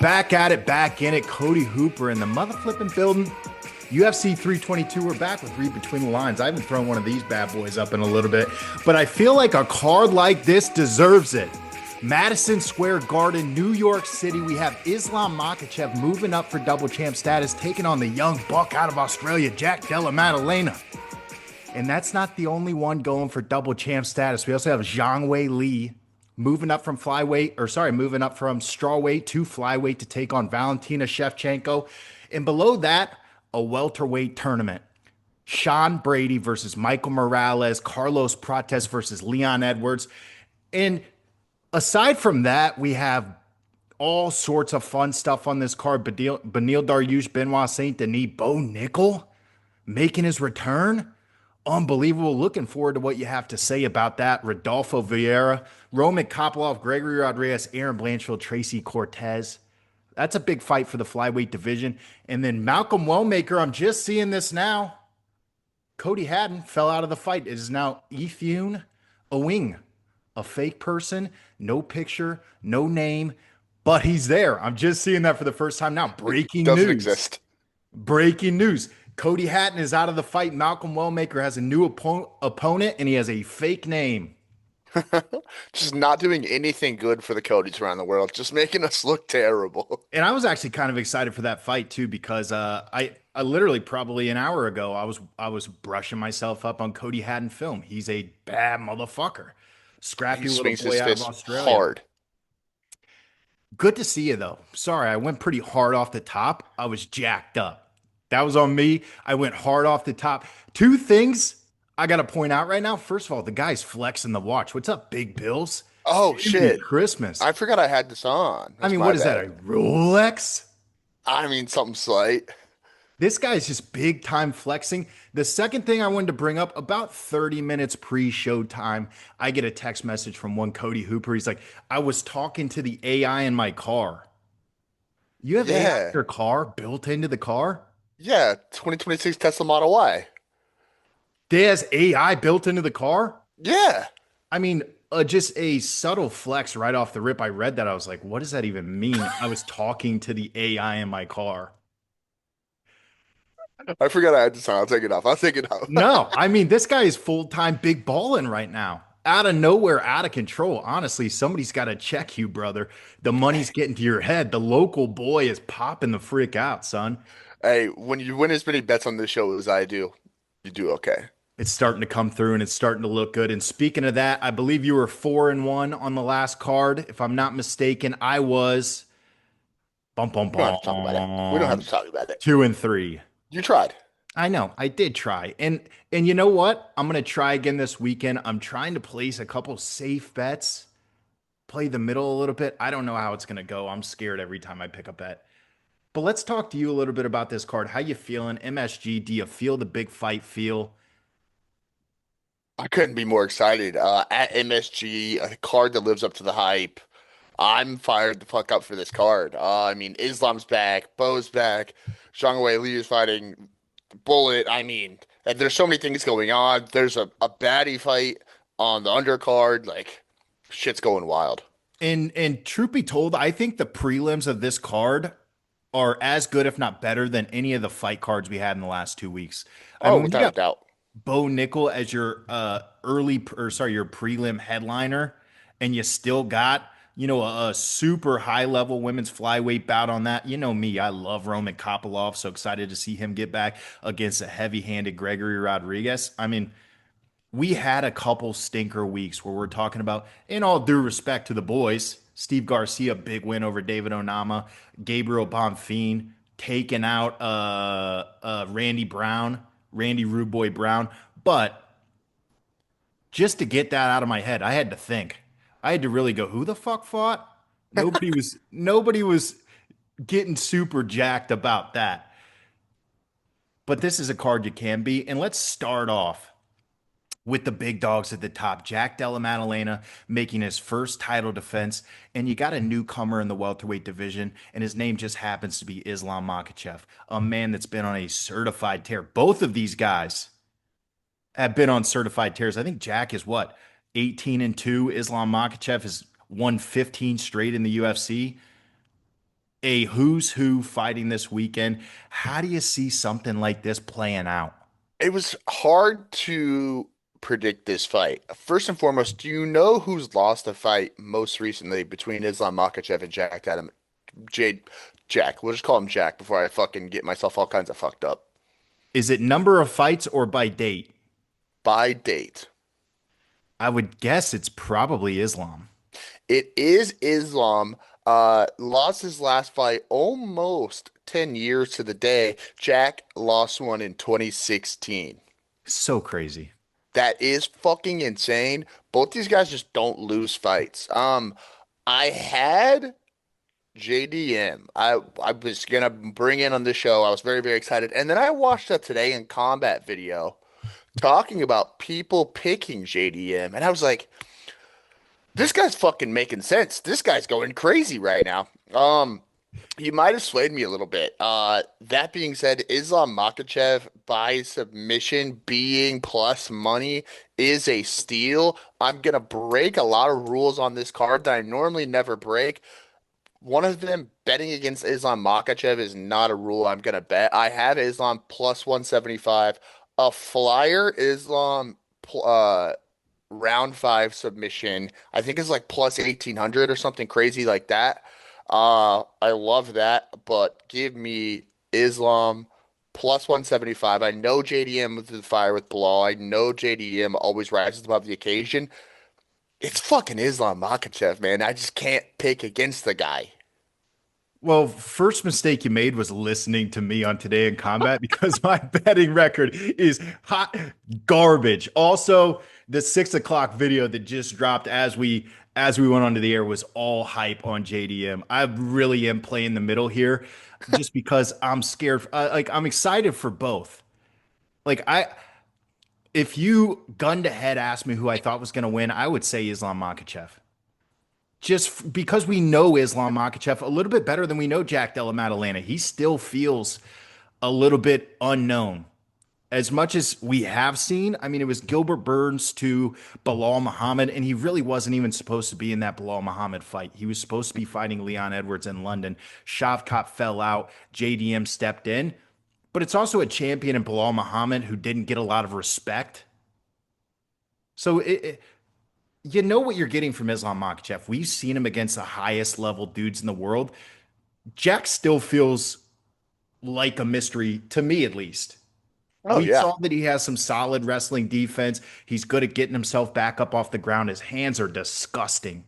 Back at it, back in it. Cody Hooper in the mother flipping building. UFC 322, we're back with Read Between the Lines. I haven't thrown one of these bad boys up in a little bit, but I feel like a card like this deserves it. Madison Square Garden, New York City. We have Islam Makhachev moving up for double champ status, taking on the young buck out of Australia, Della Maddalena. And that's not the only one going for double champ status. We also have Zhang Li moving up from moving up from strawweight to flyweight to take on Valentina Shevchenko. And below that, a welterweight tournament. Sean Brady versus Michael Morales, Carlos Prates versus Leon Edwards. And aside from that, we have all sorts of fun stuff on this card. Beneil Dariush, Benoit Saint Denis, Bo Nickal making his return. Unbelievable. Looking forward to what you have to say about that. Rodolfo Vieira, Roman Kopylov, Gregory Rodriguez, Aaron Blanchfield, Tracy Cortez. That's a big fight for the flyweight division. And then Malcom Wellmaker, I'm just seeing this now. Cody Haddon fell out of the fight. It is now Ethune Owing, a fake person, no picture, no name, but he's there. I'm just seeing that for the first time now. Breaking news. Doesn't exist. Breaking news. Cody Haddon is out of the fight. Malcom Wellmaker has a new opponent, and he has a fake name. Just not doing anything good for the Codys around the world. Just making us look terrible. And I was actually kind of excited for that fight too, because I literally probably an hour ago I was brushing myself up on Cody Haddon film. He's a bad motherfucker, scrappy little boy out of Australia. Hard. Good to see you though. Sorry, I went pretty hard off the top. I was jacked up. That was on me. I went hard off the top. Two things I got to point out right now. First of all, the guy's flexing the watch. What's up, Big Bills? Oh, shit. Christmas. I forgot I had this on. I mean, what is that, a Rolex? I mean, something slight. This guy's just big time flexing. The second thing I wanted to bring up, about 30 minutes pre-show time, I get a text message from one Cody Hooper. He's like, I was talking to the AI in my car. You have AI in your car built into the car? Yeah, 2026 Tesla Model Y. There's AI built into the car? Yeah. I mean, just a subtle flex right off the rip. I read that. I was like, what does that even mean? I was talking to the AI in my car. I forgot I had this on. I'll take it off. I'll take it off. No, I mean, this guy is full-time big balling right now. Out of nowhere, out of control. Honestly, somebody's got to check you, brother. The money's getting to your head. The local boy is popping the freak out, son. Hey, when you win as many bets on this show as I do, you do okay. It's starting to come through and it's starting to look good. And speaking of that, I believe you were 4-1 on the last card. If I'm not mistaken, I was We don't have to talk about it. We don't have to talk about it. 2-3. You tried. I know, I did try. And you know what? I'm gonna try again this weekend. I'm trying to place a couple safe bets, play the middle a little bit. I don't know how it's gonna go. I'm scared every time I pick a bet. But let's talk to you a little bit about this card. How you feeling? MSG, do you feel the big fight feel? I couldn't be more excited. At MSG, a card that lives up to the hype. I'm fired the fuck up for this card. I mean, Islam's back, Bo's back, Zhang Li is fighting Bullet. I mean, there's so many things going on. There's a baddie fight on the undercard. Like, shit's going wild. And truth be told, I think the prelims of this card are as good, if not better, than any of the fight cards we had in the last 2 weeks. I mean, without a doubt. Bo Nickal as your your prelim headliner, and you still got, a super high level women's flyweight bout on that. You know me, I love Roman Kopylov, so excited to see him get back against a heavy-handed Gregory Rodriguez. I mean, we had a couple stinker weeks where we're talking about, in all due respect to the boys, Steve Garcia, big win over David Onama, Gabriel Bonfim taking out Randy Rude Boy Brown. But just to get that out of my head, I had to think. I had to really go, who the fuck fought? Nobody was getting super jacked about that. But this is a card you can be. And let's start off with the big dogs at the top. Jack Della Maddalena making his first title defense. And you got a newcomer in the welterweight division, and his name just happens to be Islam Makhachev, a man that's been on a certified tear. Both of these guys have been on certified tears. I think Jack is 18-2. Islam Makhachev has won 15 straight in the UFC. a who's who fighting this weekend. How do you see something like this playing out? It was hard to predict this fight. First and foremost, do you know who's lost a fight most recently between Islam Makhachev and Jack Adam? Jade Jack. We'll just call him Jack before I fucking get myself all kinds of fucked up. Is it number of fights or by date? By date. I would guess it's probably Islam. It is Islam. Lost his last fight almost 10 years to the day. Jack lost one in 2016. So crazy. That is fucking insane. Both these guys just don't lose fights. I had JDM. I was gonna bring in on this show. I was very, very excited. And then I watched a Today in Combat video talking about people picking JDM. And I was like, this guy's fucking making sense. This guy's going crazy right now. You might have swayed me a little bit. That being said, Islam Makhachev by submission being plus money is a steal. I'm gonna break a lot of rules on this card that I normally never break. One of them, betting against Islam Makhachev, is not a rule I'm gonna bet. I have Islam plus 175. A flyer Islam round five submission, I think is like plus 1800 or something crazy like that. I love that, but give me Islam plus 175. I know JDM with the fire with Bilal. I know JDM always rises above the occasion. It's fucking Islam Makhachev, man. I just can't pick against the guy. Well, first mistake you made was listening to me on Today in Combat because my betting record is hot garbage. Also, the 6 o'clock video that just dropped as we went onto the air was all hype on JDM. I really am playing the middle here, just because I'm scared. Like I'm excited for both. Like if you gun to head asked me who I thought was going to win, I would say Islam Makhachev. Because we know Islam Makhachev a little bit better than we know Jack Della Maddalena. He still feels a little bit unknown. As much as we have seen, I mean, it was Gilbert Burns to Bilal Muhammad, and he really wasn't even supposed to be in that Bilal Muhammad fight. He was supposed to be fighting Leon Edwards in London. Shavkat fell out. JDM stepped in. But it's also a champion in Bilal Muhammad who didn't get a lot of respect. So you know what you're getting from Islam Makhachev. We've seen him against the highest level dudes in the world. Jack still feels like a mystery, to me at least. Oh We yeah. saw that he has some solid wrestling defense. He's good at getting himself back up off the ground. His hands are disgusting.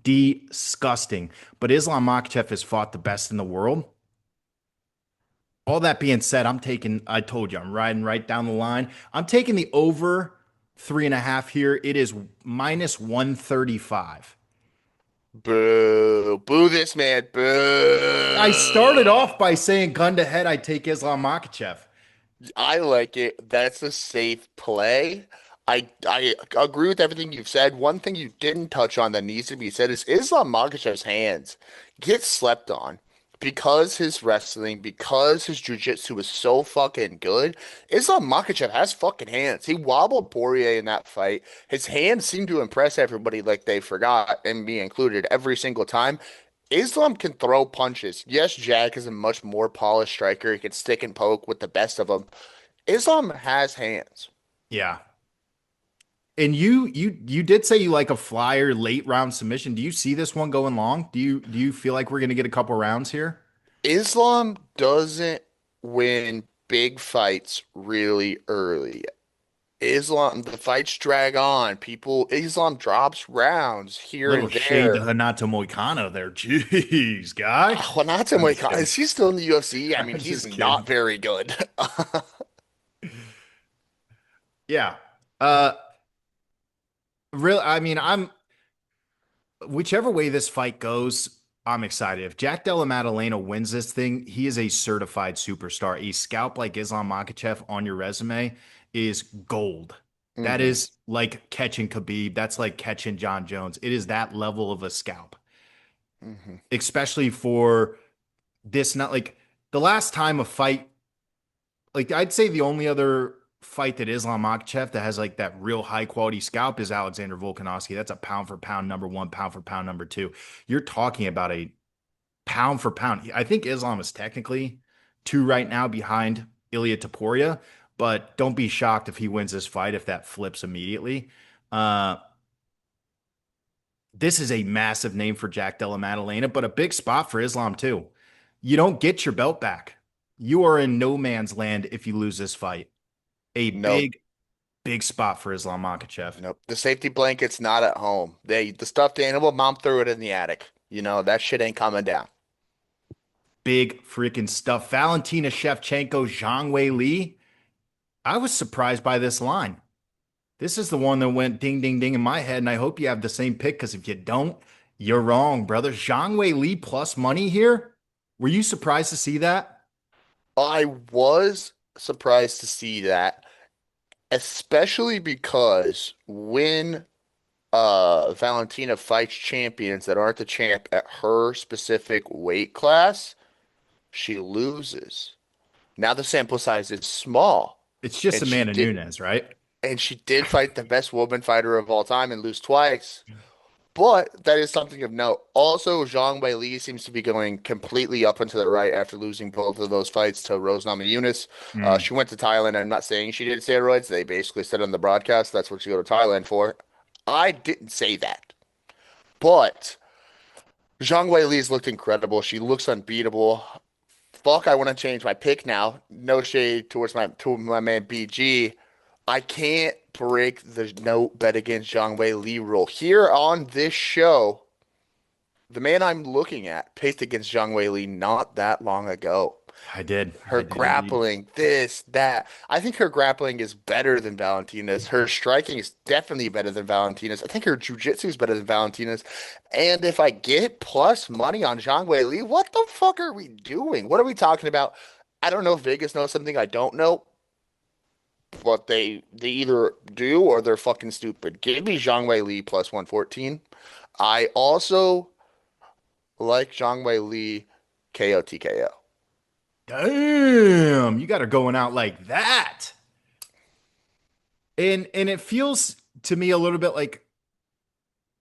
Disgusting. But Islam Makhachev has fought the best in the world. All that being said, I told you, I'm riding right down the line. I'm taking the over 3.5 here. It is minus 135. Boo. Boo this man. I started Boo. off by saying gun to head, I take Islam Makhachev. I like it. That's a safe play. I agree with everything you've said. One thing you didn't touch on that needs to be said is Islam Makhachev's hands get slept on because his wrestling, because his jiu-jitsu is so fucking good. Islam Makhachev has fucking hands. He wobbled Poirier in that fight. His hands seem to impress everybody like they forgot, and me included, every single time. Islam can throw punches. Yes, Jack is a much more polished striker. He can stick and poke with the best of them. Islam has hands. Yeah. And you did say you like a flyer late round submission. Do you see this one going long? Do you feel like we're gonna get a couple rounds here? Islam doesn't win big fights really early. Islam, the fights drag on. Islam drops rounds here Little and shade to there. Hanato Moicano there. Jeez, guy. Juanita I'm just Moicano, kidding. is he still in the UFC? I mean, I'm he's just kidding. not very good. Yeah. Real I mean, I'm whichever way this fight goes, I'm excited. If Jack Della Maddalena wins this thing, he is a certified superstar. A scalp like Islam Makhachev on your resume is gold. That hmm is like catching Khabib. That's like catching John Jones. It is that level of a scalp, hmm especially for this. Not like the last time a fight, like I'd say the only other fight that Islam Makhachev that has like that real high quality scalp is Alexander Volkanovski. That's a pound for pound number one, pound for pound number two. You're talking about a pound for pound. I think Islam is technically two right now behind Ilia Topuria, but don't be shocked if he wins this fight if that flips immediately. Uh, this is a massive name for Jack Della Maddalena, but a big spot for Islam too. You don't get your belt back. You are in no man's land if you lose this fight. A No, big, big spot for Islam Makhachev. nope. The safety blanket's not at home. The stuffed animal, mom threw it in the attic. That shit ain't coming down. Big freaking stuff. Valentina Shevchenko, Zhang Wei Li. I was surprised by this line. This is the one that went ding, ding, ding in my head, and I hope you have the same pick because if you don't, you're wrong, brother. Zhang Wei Li plus money here. Were you surprised to see that? I was surprised to see that, especially because when Valentina fights champions that aren't the champ at her specific weight class, she loses. Now the sample size is small, It's just and she Amanda did Nunes, right? and she did fight the best woman fighter of all time and lose twice. But that is something of note. Also, Zhang Weili seems to be going completely up and to the right after losing both of those fights to Rose Namajunas. Mm. She went to Thailand. I'm not saying she did steroids. They basically said on the broadcast that's what you go to Thailand for. I didn't say that. But Zhang Weili's looked incredible. She looks unbeatable. Fuck, I want to change my pick now. No shade towards my man BG. I can't break the no bet against Zhang Wei Li rule. Here on this show, the man I'm looking at paced against Zhang Wei Li not that long ago. I did. Her I did indeed. grappling, this, that. I think her grappling is better than Valentina's. Her striking is definitely better than Valentina's. I think her jiu-jitsu is better than Valentina's. And if I get plus money on Zhang Wei Li, what the fuck are we doing? What are we talking about? I don't know if Vegas knows something I don't know, but they either do or they're fucking stupid. Give me Zhang Wei Li plus 114. I also like Zhang Wei Li KO TKO. Damn, you got her going out like that. And it feels to me a little bit like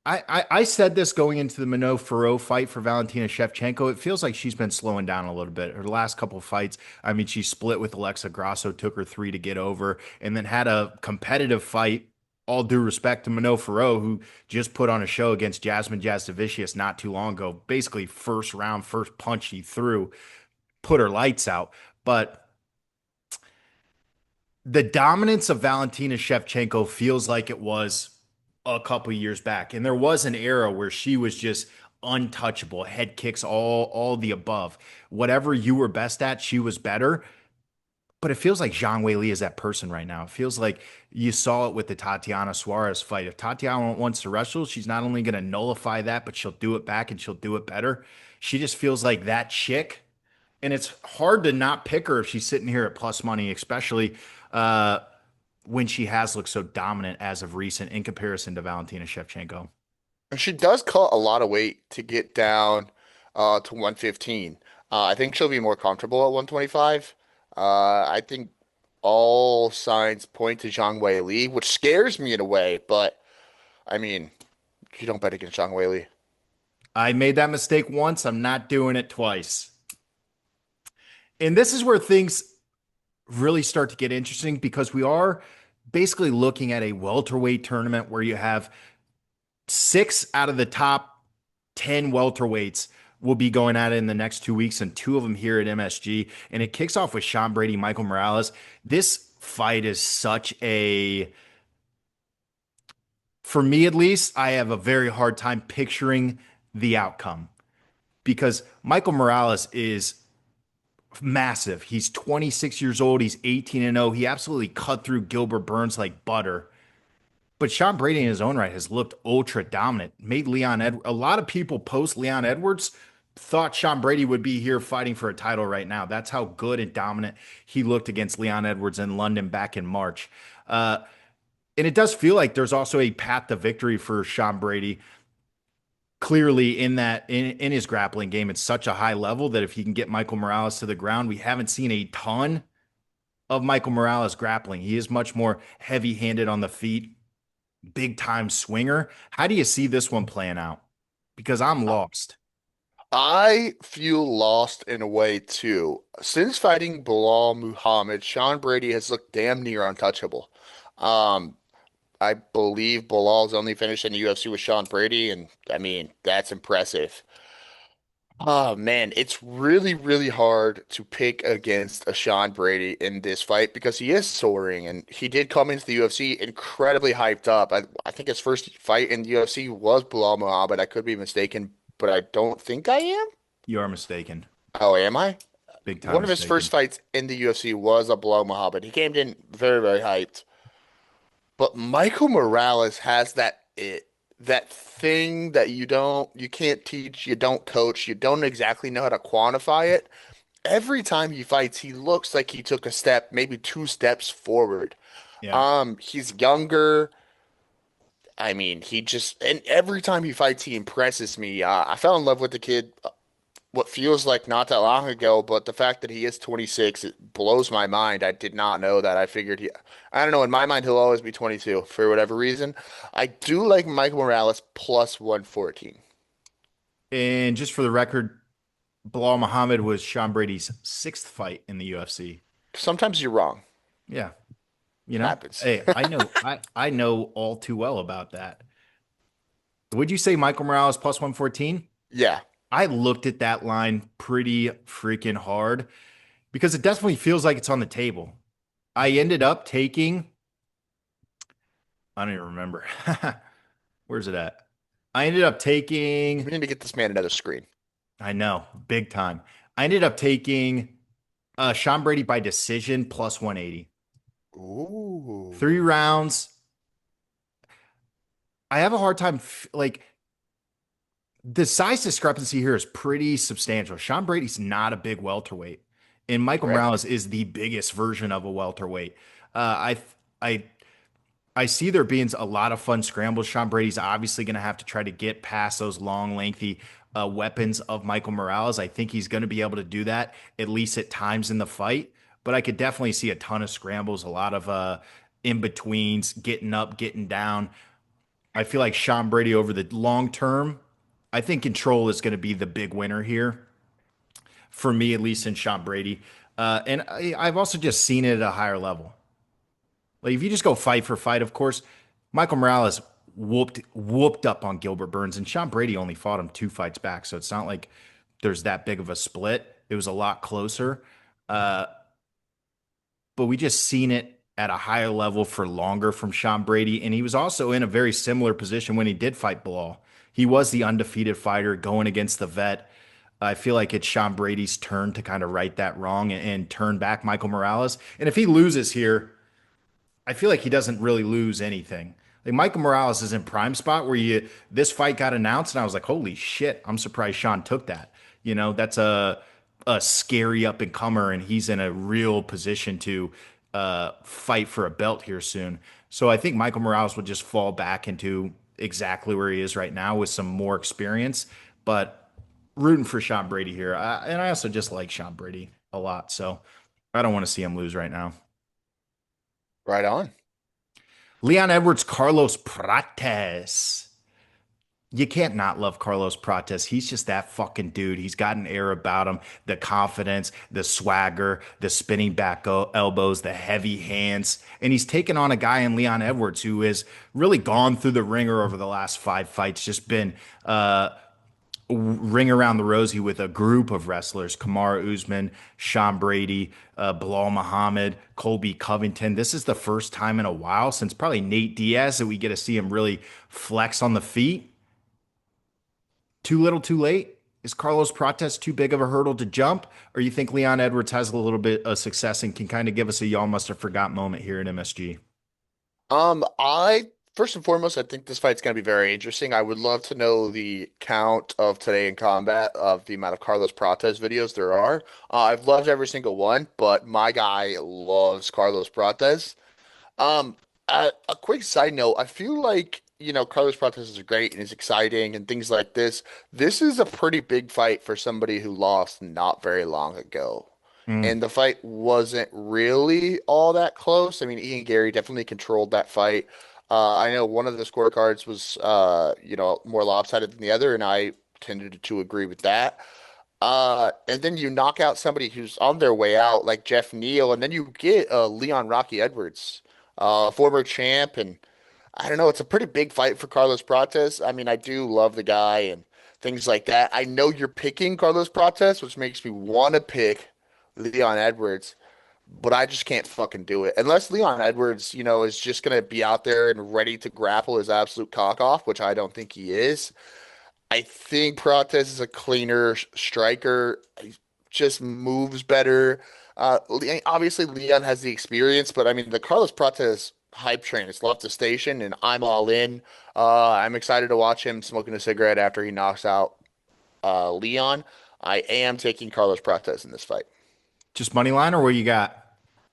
I said this going into the Minot Ferro fight for Valentina Shevchenko. It feels like she's been slowing down a little bit. Her last couple of fights, I mean, she split with Alexa Grasso, took her three to get over, and then had a competitive fight. All due respect to Minot Ferro, who just put on a show against Jasmine Jasdavicius not too long ago. Basically, first round, first punch she threw, put her lights out. But the dominance of Valentina Shevchenko feels like it was a couple years back. And there was an era where she was just untouchable, head kicks, all the above. Whatever you were best at, she was better. But it feels like Zhang Weili is that person right now. It feels like you saw it with the Tatiana Suarez fight. If Tatiana wants to wrestle, she's not only going to nullify that, but she'll do it back and she'll do it better. She just feels like that chick. And it's hard to not pick her if she's sitting here at plus money, especially uh, when she has looked so dominant as of recent in comparison to Valentina Shevchenko. And she does cut a lot of weight to get down to 115. I think she'll be more comfortable at 125. I think all signs point to Zhang Wei Li, which scares me in a way, but I mean, you don't bet against Zhang Wei Li. I made that mistake once. I'm not doing it twice. And this is where things really start to get interesting because we are basically looking at a welterweight tournament where you have six out of the top 10 welterweights will be going at it in the next 2 weeks, and two of them here at MSG. And it kicks off with Sean Brady, Michael Morales. This fight is such a, for me at least, I have a very hard time picturing the outcome because Michael Morales is massive. He's 26 years old. He's 18-0. He absolutely cut through Gilbert Burns like butter. But Sean Brady in his own right has looked ultra dominant. Made a lot of people post Leon Edwards thought Sean Brady would be here fighting for a title right now. That's how good and dominant he looked against Leon Edwards in London back in March. And it does feel like there's also a path to victory for Sean Brady. Clearly, in his grappling game, it's such a high level that if he can get Michael Morales to the ground, we haven't seen a ton of Michael Morales grappling. He is much more heavy-handed on the feet, big time swinger. How do you see this one playing out? Because I'm lost. I feel lost in a way too. Since fighting Bilal Muhammad, Sean Brady has looked damn near untouchable. Um, I believe Bilal's only finished in the UFC with Sean Brady, and I mean, that's impressive. Oh man, it's really, really hard to pick against a Sean Brady in this fight because he is soaring and he did come into the UFC incredibly hyped up. I think his first fight in the UFC was Bilal Muhammad. I could be mistaken, but I don't think I am. You are mistaken. Oh, am I? Big time One of his first mistaken. fights in the UFC was a Bilal Muhammad. He came in very, very hyped. But Michael Morales has that thing that you can't teach, you don't coach, you don't exactly know how to quantify it. Every time he fights, he looks like he took a step, maybe two steps forward. Yeah. He's younger. I mean, and every time he fights, he impresses me. I fell in love with the kid what feels like not that long ago, but the fact that he is 26, it blows my mind. I did not know that. I don't know, in my mind, he'll always be 22 for whatever reason. I do like Michael Morales plus 114. And just for the record, Bilal Muhammad was Sean Brady's sixth fight in the UFC. Sometimes you're wrong. Yeah. You know, Happens. hey, I know all too well about that. Would you say Michael Morales plus 114? Yeah. I looked at that line pretty freaking hard because it definitely feels like it's on the table. I ended up taking, I don't even remember. Where's it at? I ended up taking, We need to get this man another screen. I know, big time. I ended up taking Sean Brady by decision plus 180. Three Ooh. rounds. I have a hard time, like, the size discrepancy here is pretty substantial. Sean Brady's not a big welterweight, and Michael Correct. Morales is the biggest version of a welterweight. I I see there being a lot of fun scrambles. Sean Brady's obviously going to have to try to get past those long, lengthy weapons of Michael Morales. I think he's going to be able to do that at least at times in the fight. But I could definitely see a ton of scrambles, a lot of in betweens, getting up, getting down. I feel like Sean Brady over the long term, I think control is going to be the big winner here for me, at least in Sean Brady. I've also just seen it at a higher level. Like if you just go fight for fight, of course, Michael Morales whooped up on Gilbert Burns, and Sean Brady only fought him two fights back, so it's not like there's that big of a split. It was a lot closer, uh, but we just seen it at a higher level for longer from Sean Brady, and he was also in a very similar position when he did fight Bilal. He was the undefeated fighter going against the vet. I feel like it's Sean Brady's turn to kind of right that wrong and turn back Michael Morales. And if he loses here, I feel like he doesn't really lose anything. Like Michael Morales is in prime spot where you this fight got announced and I was like, holy shit, I'm surprised Sean took that. You know, that's a scary up and comer, and he's in a real position to fight for a belt here soon. So I think Michael Morales would just fall back into exactly where he is right now with some more experience. But rooting for Sean Brady here, and I also just like Sean Brady a lot, so I don't want to see him lose right now. Right on. Leon Edwards, Carlos Prates. You can't not love Carlos Prates. He's just that fucking dude. He's got an air about him, the confidence, the swagger, the spinning back elbows, the heavy hands. And he's taken on a guy in Leon Edwards who has really gone through the ringer over the last five fights, just been ring around the rosy with a group of wrestlers: Kamaru Usman, Sean Brady, Bilal Muhammad, Colby Covington. This is the first time in a while since probably Nate Diaz that we get to see him really flex on the feet. Too little, too late. Is Carlos Prates too big of a hurdle to jump? Or you think Leon Edwards has a little bit of success and can kind of give us a y'all must have forgot moment here in MSG? I first and foremost, I think this fight's going to be very interesting. I would love to know the count of today in combat of the amount of Carlos Prates videos there are. I've loved every single one, but my guy loves Carlos Prates. Um, a quick side note, I feel like, Carlos Prates is great and is exciting and things like this. This is a pretty big fight for somebody who lost not very long ago. Mm. And the fight wasn't really all that close. I mean, Ian Garry definitely controlled that fight. I know one of the scorecards was, more lopsided than the other, and I tended to agree with that. And then you knock out somebody who's on their way out, like Jeff Neal, and then you get Leon Rocky Edwards, former champ, and I don't know, it's a pretty big fight for Carlos Prates. I mean, I do love the guy and things like that. I know you're picking Carlos Prates, which makes me want to pick Leon Edwards, but I just can't fucking do it. Unless Leon Edwards, is just gonna be out there and ready to grapple his absolute cock off, which I don't think he is. I think Prates is a cleaner striker. He just moves better. Obviously, Leon has the experience, but I mean, the Carlos Prates hype train has left the station, and I'm all in. I'm excited to watch him smoking a cigarette after he knocks out Leon. I am taking Carlos Prates in this fight. Just money line or what you got?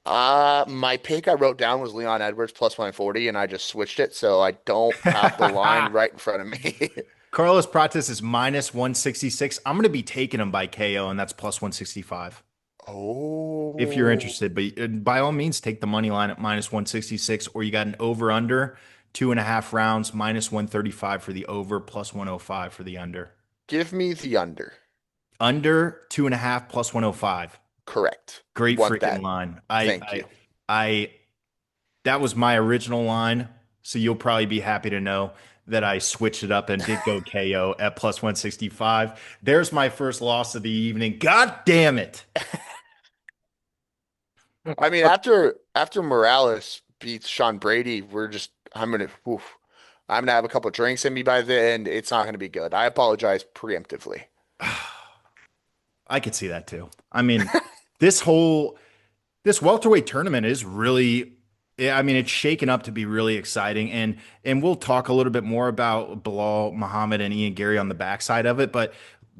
My pick I wrote down was Leon Edwards plus 140, and I just switched it, so I don't have the line right in front of me. Carlos Prates is minus 166. I'm going to be taking him by KO, and that's plus 165 if you're Oh. interested. But by all means, take the money line at minus 166, or you got an over under 2.5 rounds, minus 135 for the over, plus 105 for the under. Give me the under. Under 2.5 plus 105. Correct. Great Want freaking that. line. Thank you. I, that was my original line. So you'll probably be happy to know that I switched it up and did go KO at plus 165. There's my first loss of the evening. God damn it. I mean, after Morales beats Sean Brady, I'm gonna have a couple of drinks in me by then. It's not gonna be good. I apologize preemptively. I could see that too. I mean, this whole this welterweight tournament is really, yeah, I mean, it's shaken up to be really exciting, and we'll talk a little bit more about Bilal Muhammad and Ian Garry on the backside of it. But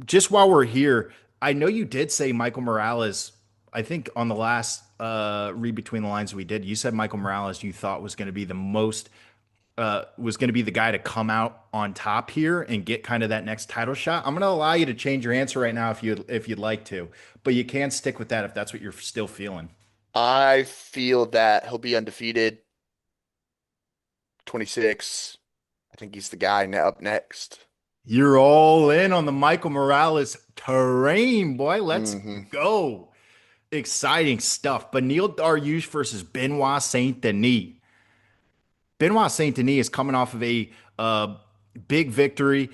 just while we're here, I know you did say Michael Morales. I think on the last read between the lines we did, you said Michael Morales you thought was going to be the most was going to be the guy to come out on top here and get kind of that next title shot. I'm going to allow you to change your answer right now if you'd like to, but you can stick with that if that's what you're still feeling. I feel that he'll be undefeated, 26. I think he's the guy up next. You're all in on the Michael Morales terrain, boy. Let's Hmm. go. Exciting stuff. Beneil Dariush versus Benoit Saint Denis. Benoit Saint Denis is coming off of a big victory,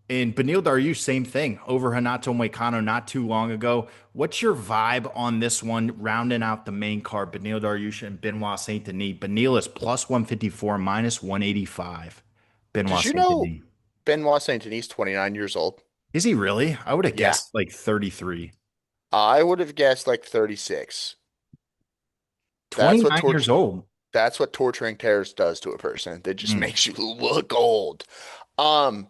and Beneil Dariush, same thing over Renato Moicano not too long ago. What's your vibe on this one, rounding out the main card? Beneil Dariush and Benoit Saint Denis. Beneil is plus 154, minus 185. Did Benoit you Saint know Denis. Benoit Saint Denis, 29 years old? Is he really? I would have Yeah. guessed like 33. I would have guessed like 36. That's what 29 years torture old. that's what torturing terrorists does to a person. It just Mm. makes you look old. Um,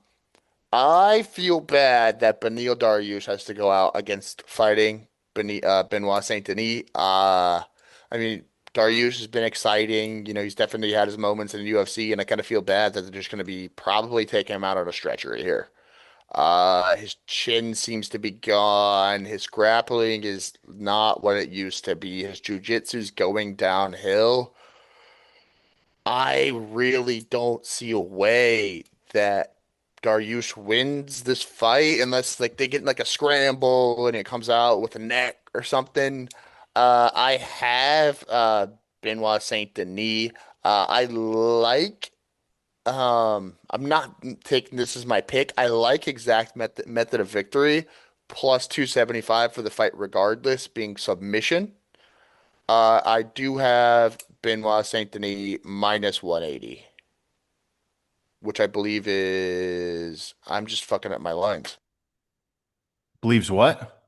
I feel bad that Beneil Dariush has to go out against fighting Benoit Saint Denis. I mean, Dariush has been exciting. He's definitely had his moments in the UFC, and I kind of feel bad that they're just going to be probably taking him out on a stretcher here. His chin seems to be gone. His grappling is not what it used to be. His jujitsu's going downhill. I really don't see a way that Dariush wins this fight unless like they get in, like a scramble and it comes out with a neck or something. I have Benoit Saint Denis. I like I'm not taking this as my pick. I like exact method of victory plus 275 for the fight regardless being submission. I do have Benoit Saint Denis minus 180, which I believe is I'm just fucking up my lines. Believes what?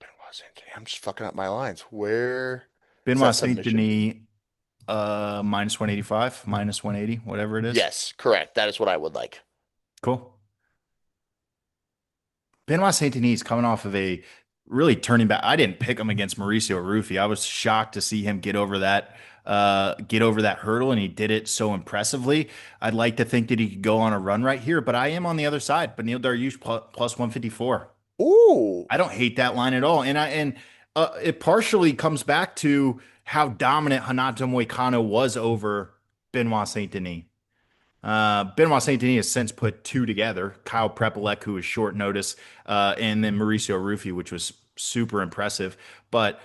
Benoit Saint Denis, I'm just fucking up my lines. Where is Benoit that Saint submission? Denis, minus 185, minus 180, whatever it is. Yes, correct. That is what I would like. Cool. Benoit Saint Denis coming off of a really turning back. I didn't pick him against Mauricio Rufy. I was shocked to see him get over that hurdle, and he did it so impressively. I'd like to think that he could go on a run right here, but I am on the other side. Beneil Dariush plus 154. Ooh, I don't hate that line at all, and it partially comes back to how dominant Renato Moicano was over Benoit Saint Denis. Benoit Saint Denis has since put two together. Kyle Prepolek, who was short notice, and then Mauricio Ruffi, which was super impressive. But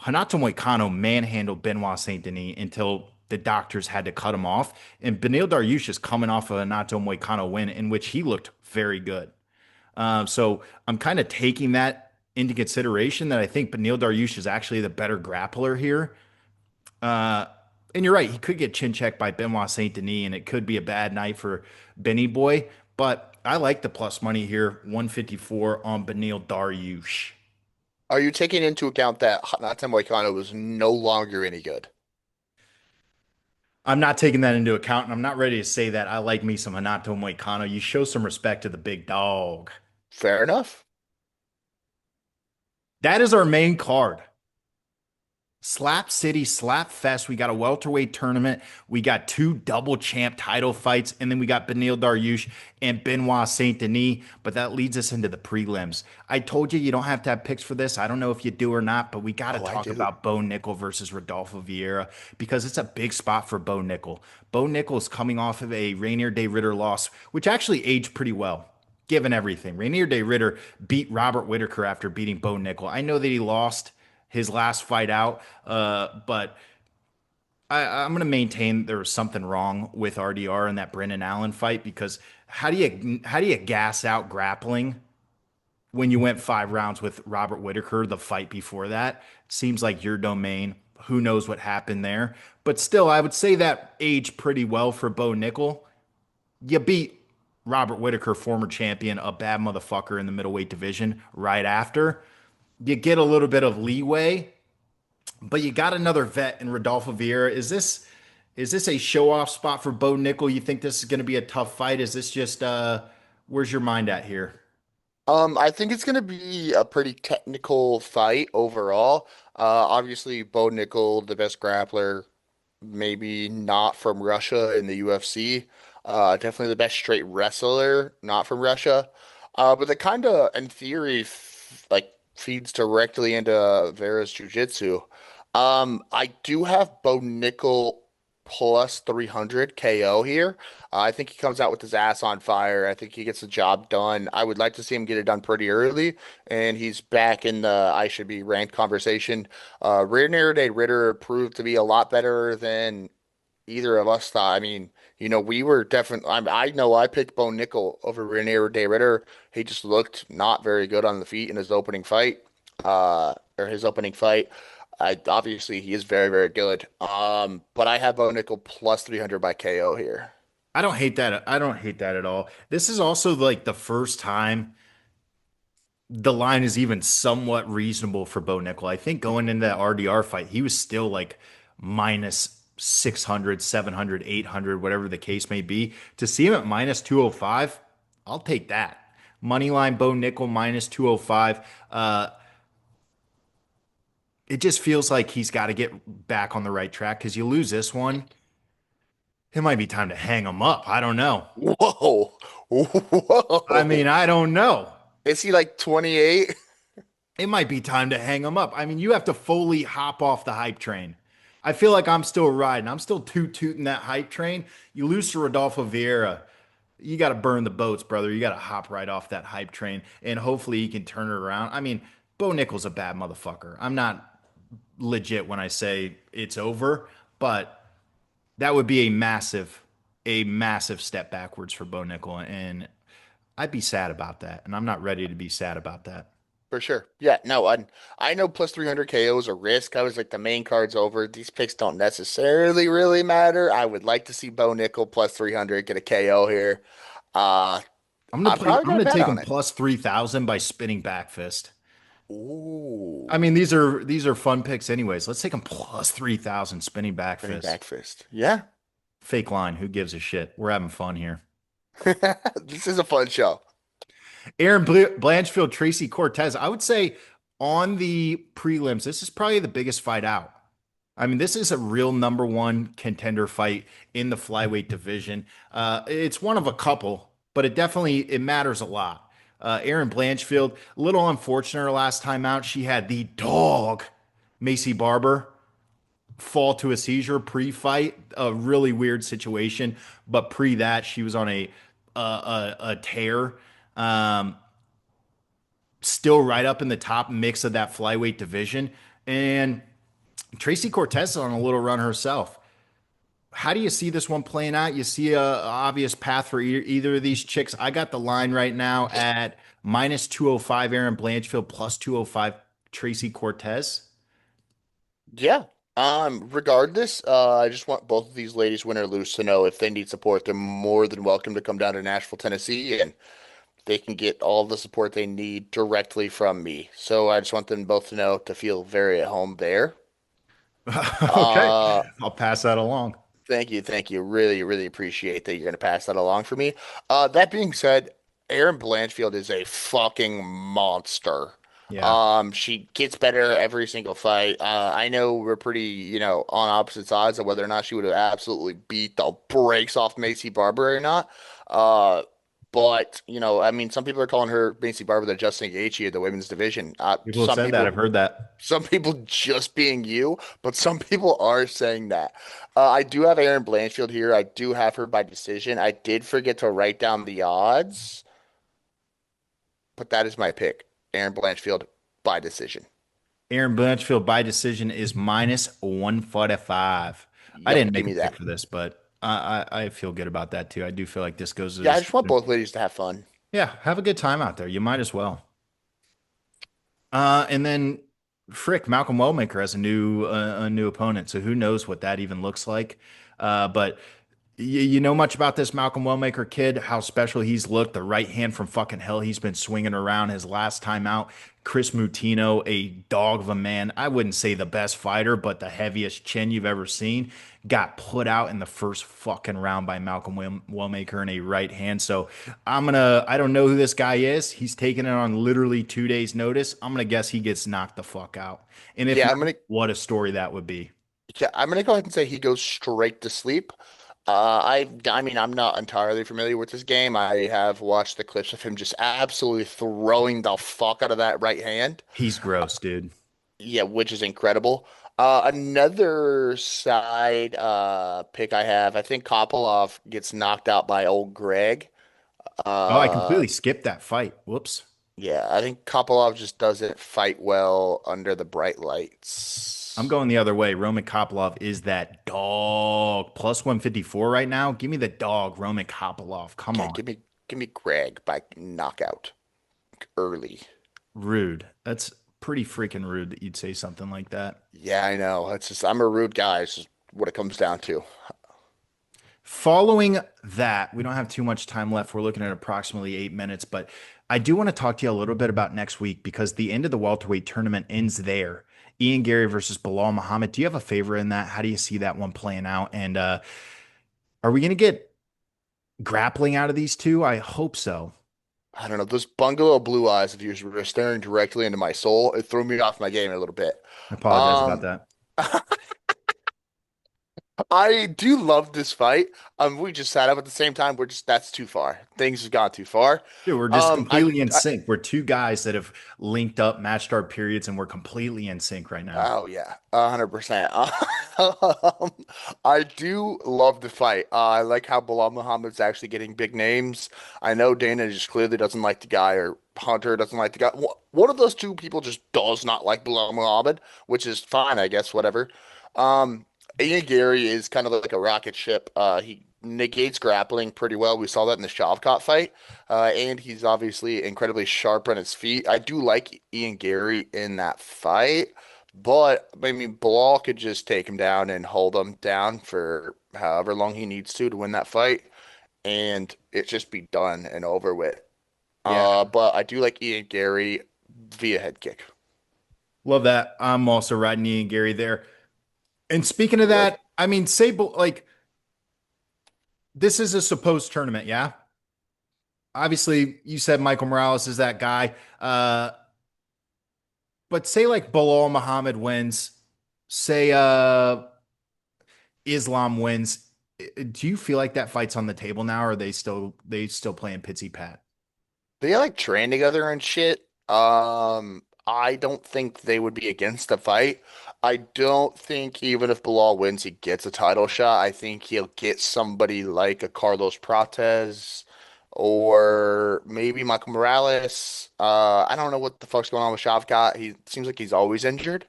Renato Moicano manhandled Benoit Saint Denis until the doctors had to cut him off. And Beneil Dariush is coming off of a Renato Moicano win in which he looked very good. So I'm kind of taking that into consideration that I think Beneil Dariush is actually the better grappler here. Uh, and you're right, he could get chin checked by Benoit Saint Denis, and it could be a bad night for Benny Boy. But I like the plus money here, 154 on Beneil Dariush. Are you taking into account that Nathan Moicano was no longer any good? I'm not taking that into account, and I'm not ready to say that I like me some Renato Moicano. You show some respect to the big dog. Fair enough. That is our main card. Slap City, Slap Fest. We got a welterweight tournament. We got two double champ title fights, and then we got Beneil Dariush and Benoit Saint Denis. But that leads us into the prelims. I told you don't have to have picks for this. I don't know if you do or not, but we got to Oh, I talk do. about Bo Nickal versus Rodolfo Vieira because it's a big spot for Bo Nickal. Bo Nickal is coming off of a Rainier Day Ritter loss, which actually aged pretty well given everything. Rainier Day Ritter beat Robert Whitaker after beating Bo Nickal. I know that he lost his last fight out. But I'm going to maintain there was something wrong with RDR in that Brendan Allen fight because how do you gas out grappling when you went 5 rounds with Robert Whitaker the fight before that? Seems like your domain. Who knows what happened there? But still, I would say that aged pretty well for Bo Nickal. You beat Robert Whitaker, former champion, a bad motherfucker in the middleweight division right after. You get a little bit of leeway, but you got another vet in Rodolfo Vieira. Is this a show off spot for Bo Nickal? You think this is going to be a tough fight? Is this just where's your mind at here? I think it's going to be a pretty technical fight overall. Obviously, Bo Nickal, the best grappler, maybe not from Russia in the UFC. Definitely the best straight wrestler, not from Russia. But that kind of, in theory, like feeds directly into Vera's jiu-jitsu. I do have Bo Nickal plus 300 KO here. I think he comes out with his ass on fire. I think he gets the job done. I would like to see him get it done pretty early, and he's back in the I should be ranked conversation. Rainier Day Ritter proved to be a lot better than either of us thought. I mean, we were definitely. I know I picked Bo Nickal over Rainier Day Ritter. He just looked not very good on the feet in his opening fight. Or his opening fight. Obviously he is very, very good. But I have Bo Nickal plus 300 by KO here. I don't hate that. I don't hate that at all. This is also like the first time the line is even somewhat reasonable for Bo Nickal. I think going into that RDR fight, he was still like minus 600, 700, 800, whatever the case may be. To see him at minus 205, I'll take that. Moneyline Bo Nickal minus 205. It just feels like he's got to get back on the right track because you lose this one, it might be time to hang him up. I don't know. Whoa. I mean, Whoa. I don't know. Is he like 28? It might be time to hang him up. I mean, you have to fully hop off the hype train. I feel like I'm still riding. I'm still tooting that hype train. You lose to Rodolfo Vieira. You got to burn the boats, brother. You got to hop right off that hype train, and hopefully he can turn it around. I mean, Bo Nickal's a bad motherfucker. I'm not legit when I say it's over, but that would be a massive step backwards for Bo Nickal, and I'd be sad about that. And I'm not ready to be sad about that. For sure. Yeah, no, I know plus 300 KO is a risk. I was like, the main card's over. These picks don't necessarily really matter. I would like to see Bo Nickal plus 300 get a KO here. Uh, I'm gonna I'm play. probably I'm gonna gonna bet take on him it. plus 3,000 by spinning back fist. I Ooh, mean, these are fun picks, anyways. Let's take him plus 3,000 spinning back spinning fist. back fist. Yeah. Fake line. Who gives a shit? We're having fun here. This is a fun show. Blanchfield, Tracy Cortez. I would say on the prelims, this is probably the biggest fight out. I mean, this is a real number one contender fight in the flyweight division. It's one of a couple, but it matters a lot. Aaron Blanchfield, a little unfortunate her last time out. She had the dog, Macy Barber. fall to a seizure pre-fight, a really weird situation. But pre that, she was on a tear. Um, Still right up in the top mix of that flyweight division. And Tracy Cortez is on a little run herself. How do you see this one playing out? You see a obvious path for either of these chicks. I got the line right now at minus 205 Aaron Blanchfield, plus 205 Tracy Cortez. Yeah. Regardless, I just want both of these ladies, win or lose, to know if they need support, they're more than welcome to come down to Nashville, Tennessee, and they can get all the support they need directly from me. So I just want them both to know to feel very at home there. Okay. Uh, I'll pass that along. Thank you, thank you. Really, really appreciate that you're gonna pass that along for me. That being said, Erin Blanchfield is a fucking monster. Yeah. She gets better every single fight. I know we're pretty, on opposite sides of whether or not she would have absolutely beat the brakes off Macy Barber or not. Uh, but I mean, some people are calling her Macy Barber the Justin Gaethje of the women's division. People have said that. I've heard that. Some people just being you, but some people are saying that. I do have Erin Blanchfield here. I do have her by decision. I did forget to write down the odds, but that is my pick. Erin Blanchfield by decision. Aaron Blanchfield by decision is minus 145. I Yep, didn't give make a me pick that. for this, but I feel good about that too. I do feel like this goes Yeah, I as just want both ladies to have fun. yeah, have a good time out there. You might as well. And then Frick, Malcolm Wellmaker has a new opponent. So who knows what that even looks like. But you know much about this Malcolm Wellmaker kid, how special he's looked, the right hand from fucking hell he's been swinging around his last time out. Chris Mutino, a dog of a man. I wouldn't say the best fighter, but the heaviest chin you've ever seen. Got put out in the first fucking round by Malcolm Wellmaker in a right hand. So I don't know who this guy is. He's taking it on literally 2 days' notice. I'm gonna guess he gets knocked the fuck out. And if Yeah, not, what a story that would be. I'm gonna go ahead and say he goes straight to sleep. I mean, I'm not entirely familiar with this game. I have watched the clips of him just absolutely throwing the fuck out of that right hand. He's gross, dude. Yeah, which is incredible. Another side pick I have, I think Kopylov gets knocked out by old Greg. Oh, I Uh, completely skipped that fight. Whoops. yeah, I think Kopylov just doesn't fight well under the bright I'm lights. going the other way. Roman Kopylov is that dog. Plus 154 right now. Give me the dog, Roman Kopylov. Come Okay, on. give me Greg by knockout early. Rude. That's pretty freaking rude that you'd say something like that. Yeah, I know. It's just I'm a rude guy. It's just what it comes down to. Following that, we don't have too much time left. We're looking at approximately 8 minutes, but I do want to talk to you a little bit about next week because the end of the welterweight tournament ends there. Ian Garry versus Bilal Muhammad. Do you have a favor in that? How do you see that one playing out? And are we going to get grappling out of these two? I hope so. I don't know. Those bungalow blue eyes of yours were staring directly into my soul. It threw me off my game a little bit. I apologize about Um, that. I do love this fight. We just sat up at the same time. We're just that's too far. Things have gone too far. Dude, we're just completely in sync. We're two guys that have linked up, matched our periods, and we're completely in sync right now. Oh yeah, 100%. I do love the fight. I like how Bilal Muhammad's actually getting big names. I know Dana just clearly doesn't like the guy, or Hunter doesn't like the guy. One of those two people just does not like Bilal Muhammad, which is fine, I guess. Whatever. Um, Ian Garry is kind of like a rocket ship. He negates grappling pretty well. We saw that in the Shavkat fight. And he's obviously incredibly sharp on his feet. I do like Ian Garry in that fight, but I mean, Bilal could just take him down and hold him down for however long he needs to win that fight, and it just be done and over with. Yeah, But I do like Ian Garry via head kick. love that. I'm also riding Ian Garry there. And speaking of Would. that, I mean, Sable, like, this is a supposed tournament, yeah? Obviously, you said Michael Morales is that guy. But say like Bilal Muhammad wins, say Islam wins. Do you feel like that fight's on the table now, or are they still playing pitsy pat? They like train together and shit. I don't think they would be against the fight. I don't think even if Bilal wins, he gets a title shot. I think he'll get somebody like a Carlos Prates or maybe Michael Morales. I don't know what the fuck's going on with Shavkat. He seems like he's always injured.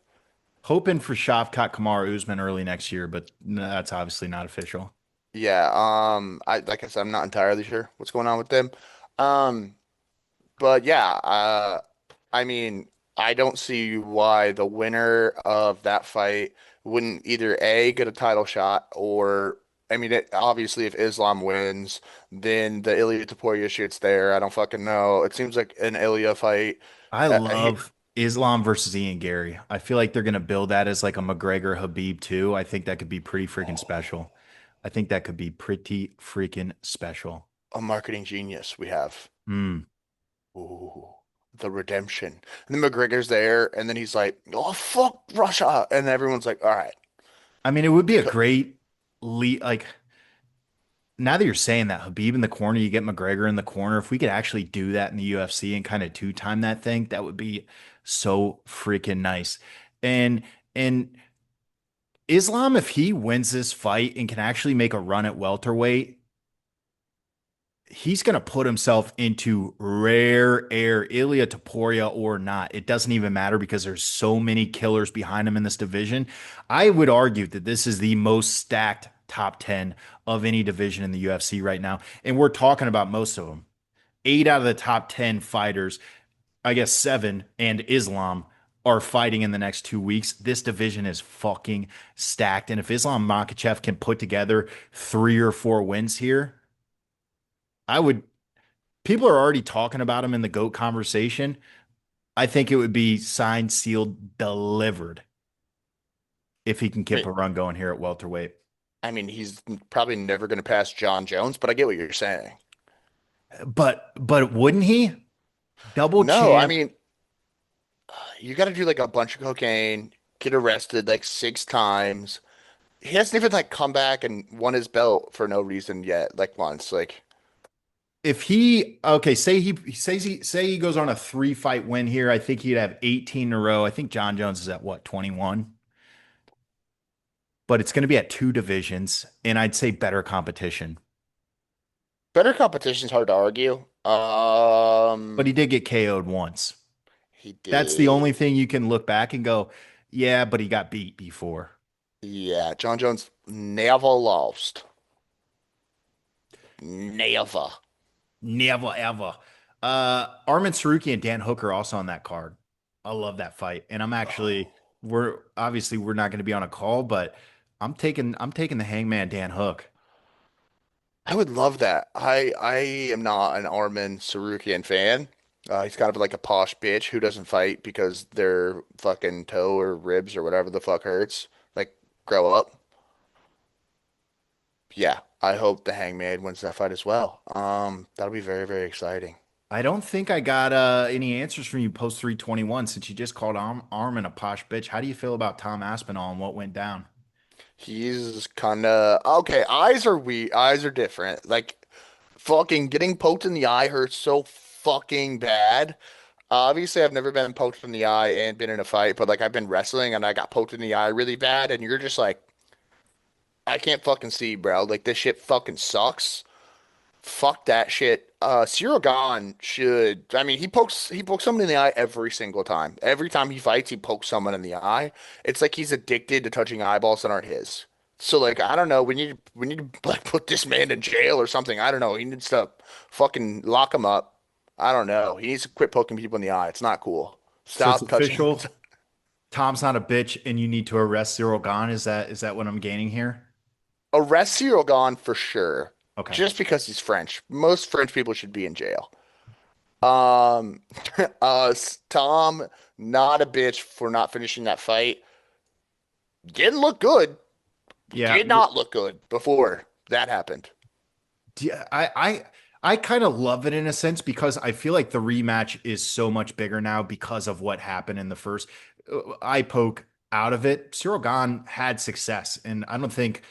Hoping for Shavkat Kamaru Usman early next year, but that's obviously not official. Yeah, I like I said, I'm not entirely sure what's going on with them. Um, but yeah, I mean, I don't see why the winner of that fight wouldn't either A, get a title shot, or I mean, obviously if Islam wins, then the Ilya Topuria shit's there. I don't fucking know. It seems like an Ilya fight. I He, love Islam versus Ian Gary. I feel like they're going to build that as like a McGregor Habib too. I think that could be pretty freaking special. I think that could be pretty freaking special. a marketing genius we have. Hmm. Ooh, the redemption. And then McGregor's there, and then he's like, "Oh fuck Russia," and everyone's like, "All right." I mean, it would be a Co- great lead. Like now that you're saying that, Habib in the corner, you get McGregor in the corner. If we could actually do that in the UFC and kind of two-time that thing, that would be so freaking nice. And and Islam, if he wins this fight and can actually make a run at welterweight, he's going to put himself into rare air, Ilia Topuria or not. It doesn't even matter because there's so many killers behind him in this division. I would argue that this is the most stacked top 10 of any division in the UFC right now. And we're talking about most of them. Eight out of the top 10 fighters, I guess seven, and Islam are fighting in the next 2 weeks. This division is fucking stacked. And if Islam Makhachev can put together 3 or 4 wins here, I would people are already talking about him in the GOAT conversation. I think it would be signed, sealed, delivered if he can I keep mean, a run going here at welterweight. I mean, he's probably never going to pass John Jones, but I get what you're saying. But wouldn't he? Double No, I champ. mean, you got to do like a bunch of cocaine, get arrested like 6 times. He hasn't even like come back and won his belt for no reason yet, like once. Like, If he okay, say he goes on a 3 fight win here, I think he'd have 18 in a row. I think John Jones is at what, 21? But it's going to be at two divisions, and I'd say better competition. better competition's hard to argue. But he did get KO'd once. He That's the only did. thing you can look back and go, yeah, but he got beat before. Yeah, John Jones never lost. Never. Never ever. Armin Tsarukyan and Dan Hooker also on that card. I love that fight. And we're not going to be on a call, but I'm taking the hangman Dan Hook. I would love that. I am not an Armin Tsarukyan fan. He's kind of like a posh bitch who doesn't fight because their fucking toe or ribs or whatever the fuck hurts. Like, grow up. Yeah, I hope the Hangman wins that fight as well. That'll be very, very exciting. I don't think I got any answers from you post 321 since you just called Armin a posh bitch. How do you feel about Tom Aspinall and what went down? He's kind of okay. Eyes are different. Like, fucking getting poked in the eye hurts so fucking bad. Obviously, I've never been poked in the eye and been in a fight, but like I've been wrestling and I got poked in the eye really bad, and you're just like, I can't fucking see, bro. Like this shit fucking sucks. Fuck that shit. Cyril Gahn should. I mean, he pokes someone in the eye every single time. Every time he fights, he pokes someone in the eye. It's like he's addicted to touching eyeballs that aren't his. So like, I don't know. We need to like put this man in jail or something. I don't know. He needs to fucking lock him up. I don't know. He needs to quit poking people in the eye. It's not cool. So it's Stop touching. official. Tom's not a bitch, and you need to arrest Cyril Gahn. Is that what I'm gaining here? Arrest Cyril Gahn for sure. Okay. Just because he's French. Most French people should be in jail. Um, Tom, not a bitch for not finishing that fight. Didn't look good. Yeah. Did not look good before that happened. Yeah, I kind of love it in a sense because I feel like the rematch is so much bigger now because of what happened in the first eye poke out of it. Cyril Gahn had success, and I don't think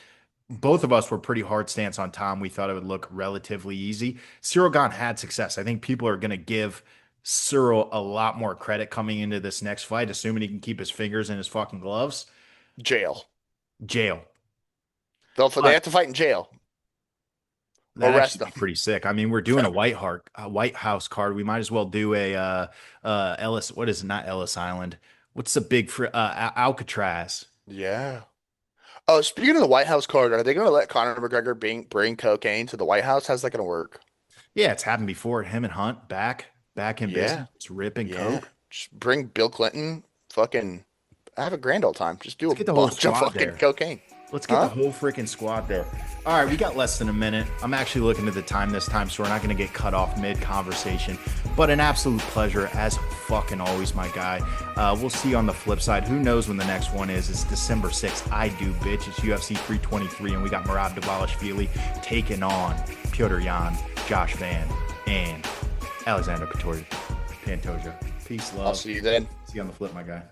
both of us were pretty hard stance on Tom. We thought it would look relatively easy. Cyril Gahn had success. I think people are going to give Cyril a lot more credit coming into this next fight, assuming he can keep his fingers in his fucking gloves. Jail. Jail. They have to fight in jail. That Arrest actually them. be pretty sick. I mean, we're doing a White House card. We might as well do a Ellis. What is it? Not Ellis Island? What's the big Alcatraz? Yeah. Oh, speaking of the White House card, are they going to let Conor McGregor bring cocaine to the White House? How's that going to work? Yeah, it's happened before. Him and Hunt back in Yeah. business. It's ripping Yeah. coke. Just bring Bill Clinton. Fucking have a grand old time. Just do Let's a get the whole bunch of squad fucking there. cocaine. Let's get the whole freaking squad there. All right, we got less than a minute. I'm actually looking at the time this time, so we're not going to get cut off mid-conversation. But an absolute pleasure, as fucking always, my guy. We'll see you on the flip side. Who knows when the next one is? It's December 6th. I do, bitch. It's UFC 323, and we got Merab Dvalishvili taking on Piotr Yan, Josh Van, and Alexander Pantoja. Peace, love. I'll see you then. See you on the flip, my guy.